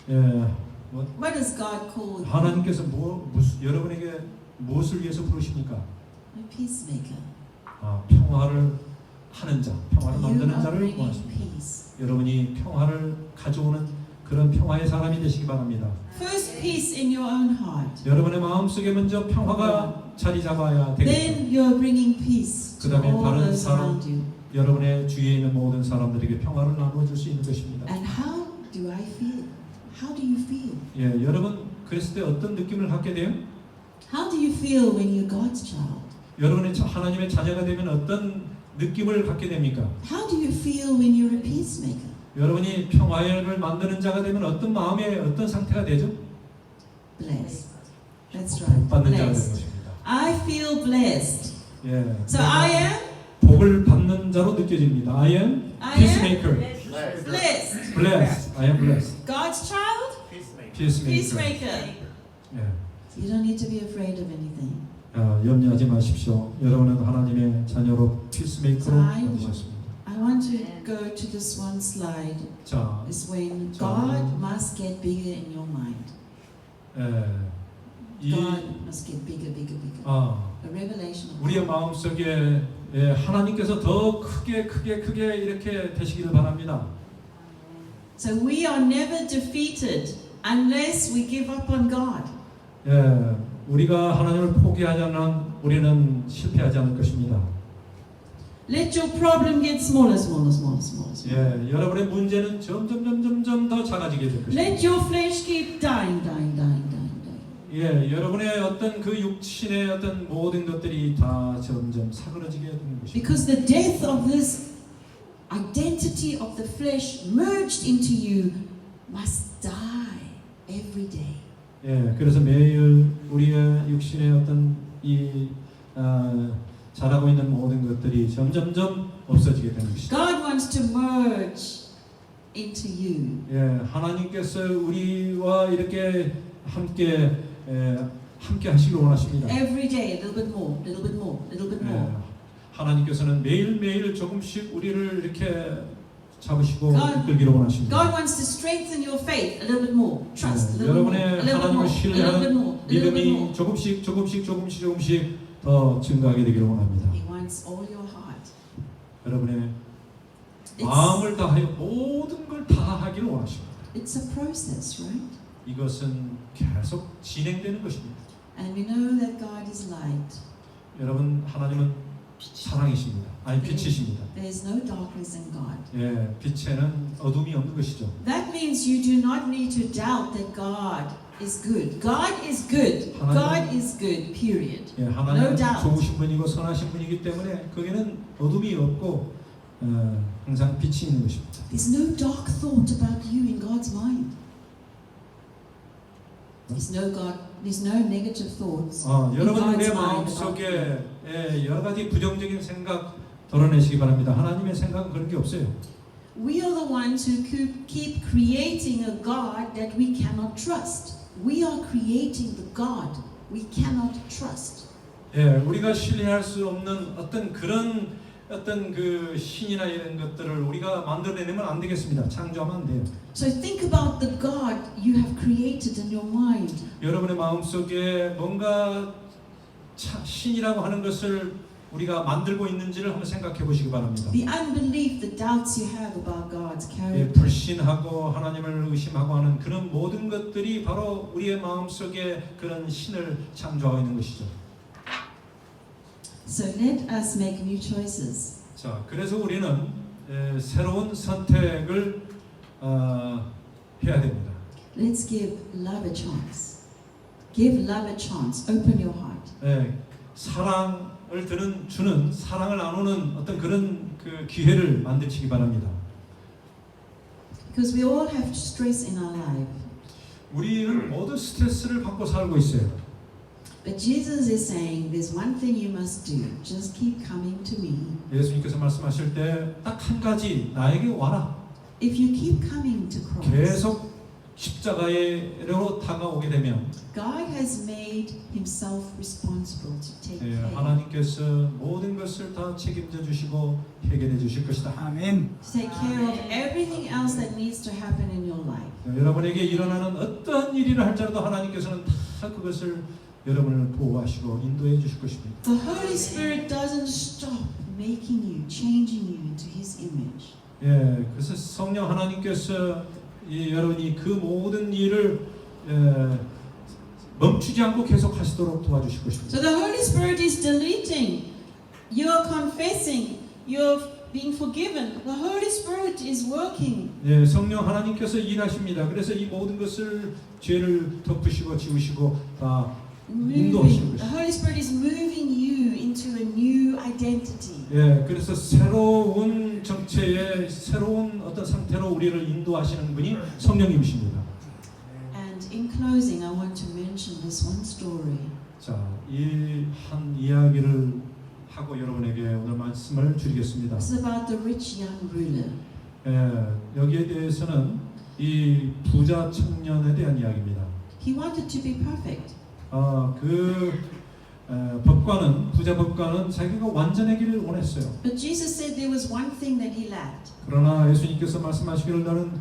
예, What does God call you? 하나님께서 여러분에게 무엇을 위해서 부르십니까? A peacemaker. 평화를 하는 자, 평화를 You 만드는 are 자를 bringing 원하십니다. peace. 여러분이 평화를 가져오는 그런 평화의 사람이 되시기 바랍니다. First, peace in your own heart. 여러분의 마음속에 먼저 평화가 자리 잡아야 되겠죠. Then you're bringing peace to 그다음에 all 다른 those 사람, around you. 여러분의 주위에 있는 모든 사람들에게 평화를 나누어 줄 수 있는 것입니다. And how do I feel? How do you feel? 예, 여러분 그랬을 때 어떤 느낌을 갖게 돼요? How do you feel when you're God's child? 여러분이 하나님의 자녀가 되면 어떤 느낌을 갖게 됩니까? How do you feel when you're a peacemaker? 여러분이 평화를 만드는 자가 되면 어떤 마음의 어떤 상태가 되죠? Blessed. That's 복 right. 받는 자가 되는 Blessed. 것입니다. I feel blessed. 예. So I am 복을 받는 자로 느껴집니다. I am peacemaker. blessed. Blessed. I am blessed. God's child? Peacemaker. Peacemaker. 예. You don't need to be afraid of anything. 염려하지 마십시오. 여러분은 하나님의 자녀로 피스메이커로 만드셨습니다. I want to go to this one slide. 자, Is when 자, God must get bigger in your mind. 이 God must get bigger, bigger, bigger. A revelation of 우리의 God. 마음 속에 하나님께서 더 크게 이렇게 되시기를 바랍니다. So we are never defeated unless we give up on God. 예, 우리가 하나님을 포기하지 않는 우리는 실패하지 않을 것입니다. Let your problem get smaller, smaller, smaller, smaller. smaller. 예, 여러분의 문제는 점점 더 작아지게 될 것입니다. Let your flesh keep dying, dying, dying, dying, dying. 예, 여러분의 어떤 그 육신의 어떤 모든 것들이 다 점점 사그러지게 되는 것입니다. Because the death of this identity of the flesh merged into you must die every day. 예, 그래서 매일 우리의 육신의 어떤 이 자라고 있는 모든 것들이 점점점 없어지게 되는 것이죠. God wants to merge into you. 예, 하나님께서 우리와 이렇게 함께 하시길 원하십니다. Every day, a little bit more, little bit more, little bit more. 예, 하나님께서는 매일 조금씩 우리를 이렇게 잡으시고 God- 이끌기를 원하십니다. God wants to strengthen your faith a little bit more. Trust a little more, a 여러분의 little bit more, 하나님을 a little bit more, 신뢰하는 a little bit 믿음이 more. 조금씩 더 증가하게 되기를 원합니다. He wants all your heart. 여러분의 It's, 마음을 다하여 모든 걸 다하기를 원하십니다. it's a process, right? 이것은 계속 진행되는 것입니다. And we know that God is light. 여러분 하나님은 사랑이십니다. 아니 빛이십니다. There's no darkness in God. 예, 빛에는 어둠이 없는 것이죠. That means you do not need to doubt that God is good. God is good. God is good, period. 예, 하나님은 No doubt. 좋으신 분이고 선하신 분이기 때문에 거기는 어둠이 없고 항상 빛이 있는 것입니다. There's no dark thought about you in God's mind. There's no negative thoughts in 여러분 God's 내 마음 mind about you. 속에 여러 가지 부정적인 생각 덜어내시기 바랍니다. 하나님의 생각은 그런 게 없어요. We are the ones who keep creating a God that we cannot trust. We are creating the God we cannot trust. 예, 우리가 신뢰할 수 없는 어떤 그런 어떤 그 신이나 이런 것들을 우리가 만들어내면 안 되겠습니다. 창조하면 안 돼요. So think about the God you have created in your mind. 여러분의 마음속에 뭔가 신이라고 하는 것을 우리가 만들고 있는지를 한번 생각해 보시기 바랍니다. The unbelief, the doubts you have about God's 예, character. 불신하고 하나님을 의심하고 하는 그런 모든 것들이 바로 우리의 마음속에 그런 신을 창조하고 있는 것이죠. So let us make new choices. 자, 그래서 우리는 새로운 선택을 해야 됩니다. Let's give love a chance. Give love a chance. Open your heart. 예, 사랑을 주는 사랑을 나누는 어떤 그런 그 기회를 만드시기 바랍니다. Because we all have stress in our life. 우리는 모두 스트레스를 받고 살고 있어요. But Jesus is saying there's one thing you must do. Just keep coming to me. 예수님께서 말씀하실 때 딱 한 가지 나에게 와라. If you keep coming to cross, 계속 십자가로 다가오게 되면 God has made himself responsible to take care. 하나님께서 모든 것을 다 책임져 주시고 해결해 주실 것이다. 아멘. To take care of everything else that needs to happen in your life. 여러분에게 일어나는 어떤 일이라 할지라도 하나님께서는 다 그것을 여러분을 보호하시고 인도해 주실 것입니다. The Holy Spirit doesn't stop making you, changing you into His image. 예, 그래서 성령 하나님께서 여러분이 그 모든 일을 멈추지 않고 계속 하시도록 도와주실 것입니다. So the Holy Spirit is deleting. You're confessing. You're being forgiven. The Holy Spirit is working. 예, 성령 하나님께서 일하십니다. 그래서 이 모든 것을 죄를 덮으시고 지우시고 다 인도하시는 Moving. The 것입니다. Holy Spirit is moving you into a new identity. 예, 그래서 새로운 정체의 새로운 어떤 상태로 우리를 인도하시는 분이 성령님이십니다. And in closing, I want to mention this one story. 자, 이 한 이야기를 하고 여러분에게 오늘 말씀을 드리겠습니다. It's about the rich young ruler. 예, 여기에 대해서는 이 부자 청년에 대한 이야기입니다. He wanted to be perfect. 법관은 부자 법관은 자기가 완전하기를 원했어요. But Jesus said there was one thing that he lacked. 그러나 예수님께서 말씀하시기를 나는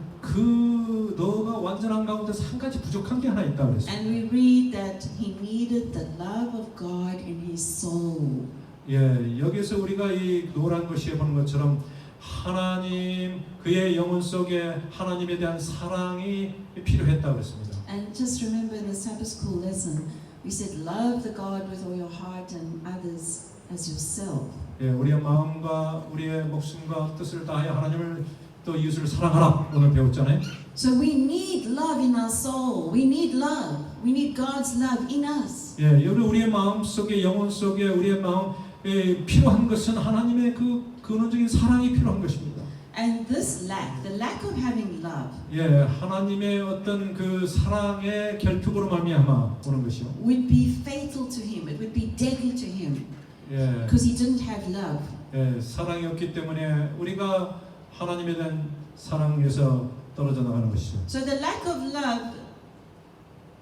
너가 완전한 가운데서 한 가지 부족한 게 하나 있다 그랬어요. And we read that he needed the love of God in his soul. 예, 여기서 우리가 이 노란 글씨에 보는 것처럼 하나님 그의 영혼 속에 하나님에 대한 사랑이 필요했다 그랬습니다. And just remember in the Sabbath school lesson, we said love the God with all your heart and others as yourself. 예, 우리의 마음과 우리의 목숨과 뜻을 다하여 하나님을 또 이웃을 사랑하라 오늘 배웠잖아요. So we need love in our soul. We need love. We need God's love in us. 예, 여기 우리의 마음 속에 영혼 속에 우리의 마음에 필요한 것은 하나님의 그 근원적인 사랑이 필요한 것입니다. And this lack, the lack of having love, 예, 하나님의 어떤 그 사랑의 결핍으로 말미암아 오는 것이요. would be fatal to him. It would be deadly to him 예, because he didn't have love. 예, 사랑이 없기 때문에 우리가 하나님에 대한 사랑에서 떨어져 나가는 것이죠. So the lack of love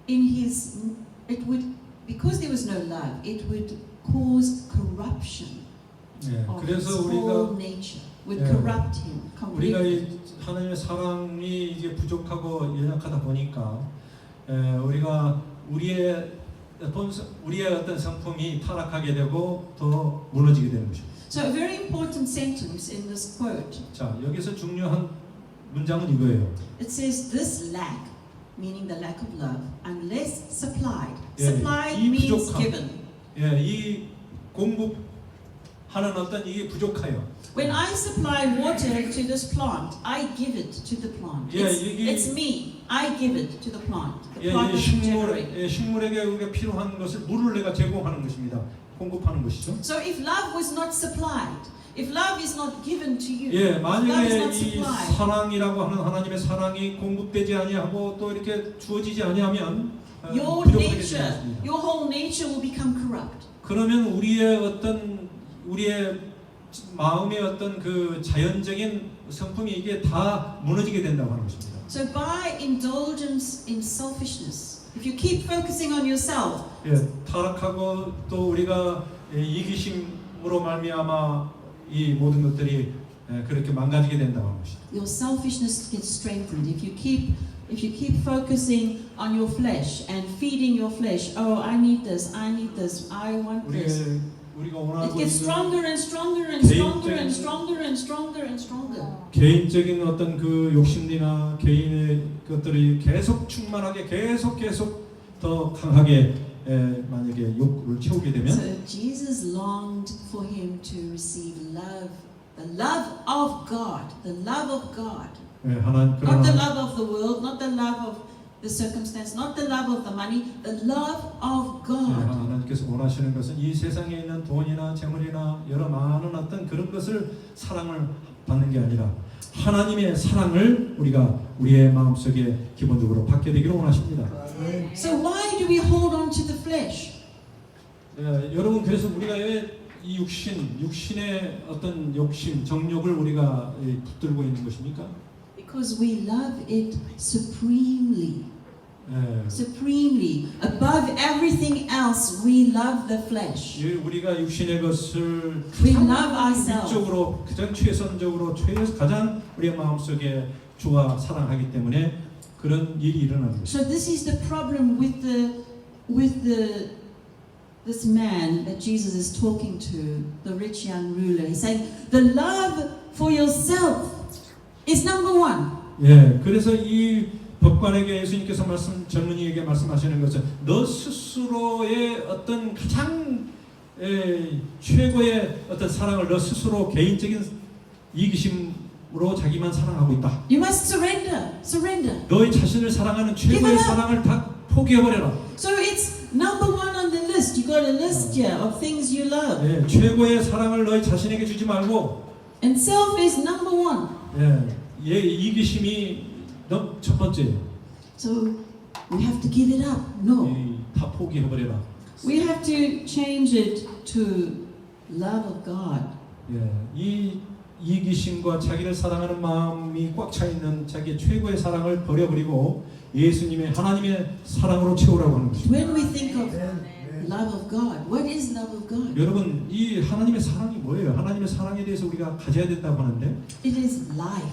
in his, it would, because there was no love, it would cause corruption 예, of his 그래서 whole 우리가 nature, would Yeah. corrupt him 우리가 completely. 이 하나님의 사랑이 이제 부족하고 연약하다 보니까 우리가 우리의 어떤 성품이 타락하게 되고 더 무너지게 되는 것입니다. So a very important sentence in this quote. 자, 여기서 중요한 문장은 이거예요. It says this lack, meaning the lack of love, unless supplied. Yeah, Supplied 이 means 부족함. given. 예, 이 공급하는 어떤 이게 부족해요. When I supply water to this plant, I give it to the plant. Yeah, It's me. I give it to the plant. The 예, plant 이 doesn't generate. 식물에게 우리가 필요한 것을 물을 내가 제공하는 것입니다. 공급하는 것이죠. So if love was not supplied, if love is not given to you, 예, if love is 만약에 not 이 supplied, 사랑이라고 하는 하나님의 사랑이 공급되지 아니하고 또 이렇게 주어지지 아니하면 your 부족하게 nature, 되겠습니다. your whole nature will become corrupt. 그러면 우리의 마음의 어떤 그 자연적인 성품이 이게 다 무너지게 된다고 하는 것입니다. So by indulgence in selfishness, if you keep focusing on yourself, 예, 타락하고 또 우리가 이기심으로 말미암아 이 모든 것들이 그렇게 망가지게 된다고 하는 것이죠. Your selfishness gets strengthened if you keep focusing on your flesh and feeding your flesh. Oh, I need this, I want this. 우리가 It 원하고 gets 있는 stronger and stronger and stronger and stronger and stronger and stronger. 개인적인 어떤 그 욕심이나 개인의 것들이 계속 충만하게 계속 더 강하게 만약에 욕구를 채우게 되면 So Jesus longed for him to receive love, the love of God, the love of God. 하나님 Not the 그러나 love of the world, not the love of the circumstance, not the love of the money, the love of God. 하나님께서 원하시는 것은 이 세상에 있는 돈이나 재물이나 여러 많은 어떤 그런 것을 사랑을 받는 게 아니라 하나님의 사랑을 우리가 우리의 마음속에 기본적으로 받게 되기를 원하십니다. So why do we hold on to the flesh? 여러분 그래서 우리가 왜 이 육신의 어떤 욕심, 정욕을 우리가 붙들고 있는 것입니까? Because we love it supremely. 예, Supremely. Above everything else, we love the flesh. 우리가 육신의 것을 We love ourselves. 위쪽으로 가장 최선적으로 가장 우리의 마음속에 좋아 사랑하기 때문에 그런 일이 일어나는 것입니다. So this is the problem with this man that Jesus is talking to, the rich young ruler. He's saying the love for yourself is number one. 예, 그래서 이 법관에게 예수님께서 젊은이에게 말씀하시는 것은 너 스스로의 어떤 가장 최고의 어떤 사랑을 너 스스로 개인적인 이기심으로 자기만 사랑하고 있다. You must surrender. 너의 자신을 사랑하는 최고의 사랑을 다 포기해버려라. So it's number one on the list. You got a list here of things you love. 예, 최고의 사랑을 너의 자신에게 주지 말고. And self is number one. 예, 이기심이 첫 번째예요. So we have to give it up. No. 다 포기해버려라. We have to change it to love of God. 예, 이 이기심과 자기를 사랑하는 마음이 꽉 차 있는 자기의 최고의 사랑을 버려버리고 예수님의 하나님의 사랑으로 채우라고 하는 것입니다. When we think of love of God, what is love of God? 여러분, 이 하나님의 사랑이 뭐예요? 하나님의 사랑에 대해서 우리가 가져야 된다고 하는데 It is life.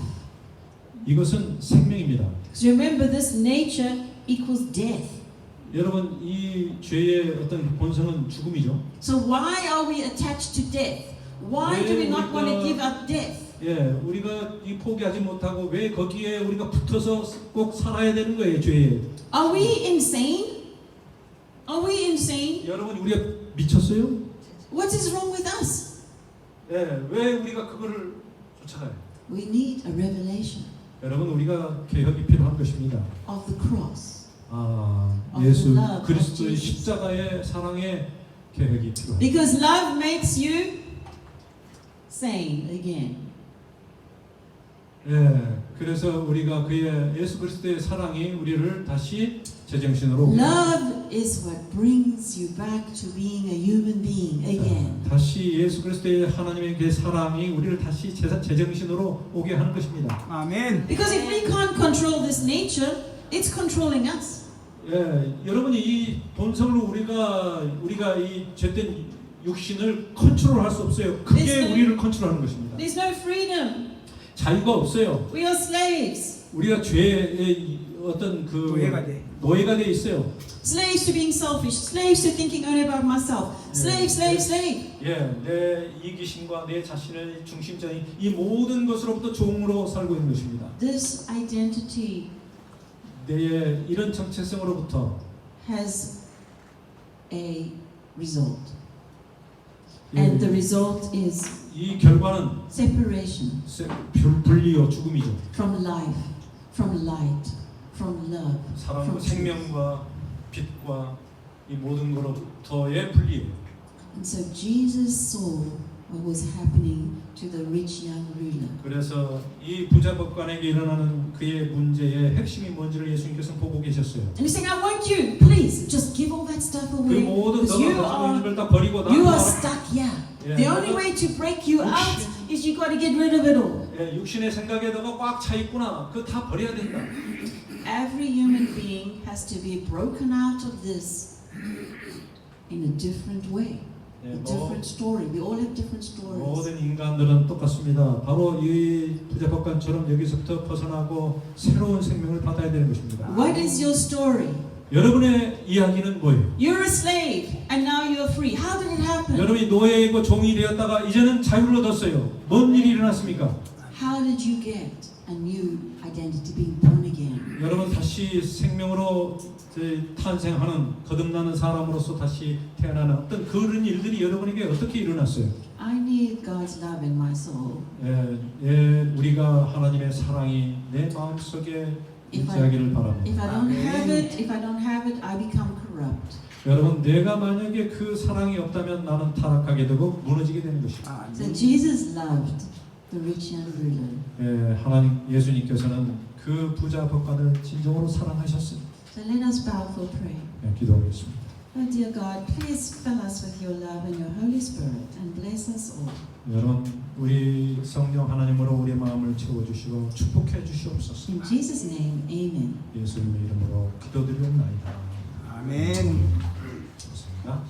이것은 생명입니다. So remember, this nature equals death. 여러분, 이 죄의 어떤 본성은 죽음이죠. So why are we attached to death? Why do we not want to give up death? 예, 우리가 이 포기하지 못하고 왜 거기에 우리가 붙어서 꼭 살아야 되는 거예요, 죄에. Are we insane? Are we insane? 여러분, 우리가 미쳤어요? What is wrong with us? 예, 왜 우리가 그거를 쫓아가요? We need a revelation 여러분, 우리가 개혁이 필요한 것입니다. of the cross. 예수 of love, 그리스도의 of Jesus. 십자가의 사랑의 개혁이 필요합니다. Because love makes you sane again. 예, 그래서 우리가 그의 예수 그리스도의 사랑이 우리를 다시 제정신으로 Love is what brings you back to being a human being again. 다시 예수 그리스도의 하나님의 그 사랑이 우리를 다시 제정신으로 오게 하는 것입니다. 아멘. Because if we can't control this nature, it's controlling us. 예, 여러분이 이 본성으로 우리가 이 죄된 육신을 컨트롤할 수 없어요. 그게 우리를 컨트롤하는 것입니다. There's no freedom. 자유가 없어요. We are slaves. 우리가 죄의 어떤 그 노예가 돼 있어요. Slaves to being selfish. Slaves to thinking only about myself. Slave. 예, 내 이기심과 내 자신의 중심적인 이 모든 것으로부터 종으로 살고 있는 것입니다. This identity 내 이런 정체성으로부터 has a result. And the result is 이 결과는 separation 분리요 죽음이죠. from life, from light, from love, 사랑과 from truth. 생명과 빛과 이 모든 것로부터의 분리예요. And so Jesus saw what was happening to the rich young ruler. 그래서 이 부자 법관에게 일어나는 그의 문제의 핵심이 뭔지를 예수님께서는 보고 계셨어요. And he's saying, I want you, please, just give all that stuff 그 away. 모든 Because 너가 가지고 있는 걸 다 버리고 you are stuck here. Yeah. The only way to break you out is you got to get rid of it all. 육신의 생각에 너가 꽉 차 있구나. 그거 다 버려야 된다. Every human being has to be broken out of this in a different way. 예, A different story. We all have different stories. 모든 인간들은 똑같습니다. 바로 이 부자법관처럼 여기서부터 벗어나고 새로운 생명을 받아야 되는 것입니다. What is your story? 여러분의 이야기는 뭐예요? You're a slave and now you're free. How did it happen? 여러분이 노예이고 종이 되었다가 이제는 자유를 얻었어요. 뭔 일이 일어났습니까? How did you get a new identity, being born again? 여러분 다시 생명으로 탄생하는 거듭나는 사람으로서 다시 태어나는 어떤 그런 일들이 여러분에게 어떻게 일어났어요? I need God's love in my soul. 우리가 하나님의 사랑이 내 마음속에 임재하기를 바랍니다. If I don't have it, I become corrupt. 여러분 내가 만약에 그 사랑이 없다면 나는 타락하게 되고 무너지게 되는 것입니다. So Jesus loved the rich young ruler. 하나님 예수님께서는 그 부자 법관을 진정으로 사랑하셨습니다. So let us bow for prayer. 기도하겠습니다. Oh dear God, please fill us with your love and your Holy Spirit and bless us all. 여러분 우리 성령 하나님으로 우리의 마음을 채워주시고 축복해 주시옵소서. In Jesus' name, amen. 예수님의 이름으로 기도드리옵나이다. 아멘. 좋습니다.